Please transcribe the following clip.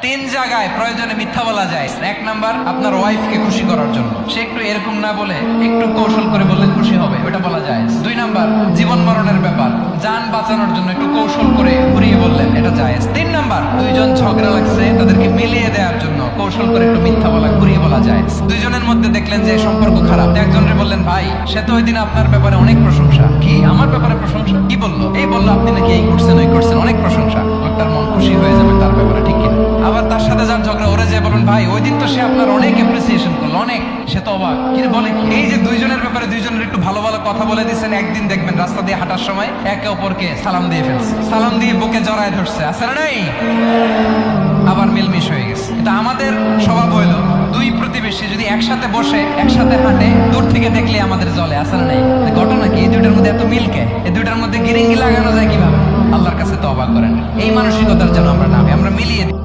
তিন জায়গায় প্রয়োজনে মিথ্যা বলা যায়। এক নাম্বার, আপনার ওয়াইফকে খুশি করার জন্য, সে একটু এরকম না বলে একটু কৌশল করে বললে খুশি হবে, ওটা বলা যায়। দুই নাম্বার, জীবন মরণের ব্যাপার, যান বাঁচানোর জন্য একটু কৌশল করে ঘুরিয়ে বললেন, এটা জায়েজ। তিন নাম্বার, দুইজন ঝগড়া লাগছে, তাদেরকে মিলিয়ে দেওয়ার জন্য কৌশল করে একটু মিথ্যা বলা, ঘুরিয়ে বলা যায়। দুইজনের মধ্যে দেখলেন যে সম্পর্ক খারাপ, একজনের বললেন, ভাই সে তো ওই দিন আপনার ব্যাপারে অনেক প্রশংসা। কি আমার ব্যাপারে প্রশংসা? কি বললো? এই বললো আপনি নাকি এই করছেন ওই করছেন, অনেক প্রশংসা। লোকটার মন খুশি হয়ে যাবে তার ব্যাপারে, ঠিক কিনা? আবার তার সাথে যার ঝগড়া, ওরে যে বলুন, ভাই ওই দিন তো সে আপনার অনেক অ্যাপ্রিসিয়েশন করলো, অনেক, সে তো অবাক। কিন্তু বলে কি, এই যে দুইজনের ব্যাপারে দুইজনের একটু ভালো ভালো কথা বলে দিচ্ছেন, একদিন দেখবেন রাস্তা দিয়ে হাঁটার সময় একে অপরকে সালাম দিয়ে ফেলছে, সালাম দিয়ে বুকে জড়ায় ধরছে, আছে না নাই? আবার মিলমিশ হয়ে গেছে। কিন্তু আমাদের স্বভাব হইলো, দুই প্রতিবেশী যদি একসাথে বসে একসাথে হাঁটে, দূর থেকে দেখলে আমাদের জলে, আছে না নাই? ঘটনা কি, এই দুইটার মধ্যে এত মিলকে, এই দুইটার মধ্যে গিরিঙ্গি লাগানো যায় কিভাবে? আল্লাহর কাছে তওবা করেন, এই মানসিকতার যেন আমরা না, আমরা মিলিয়ে দিই।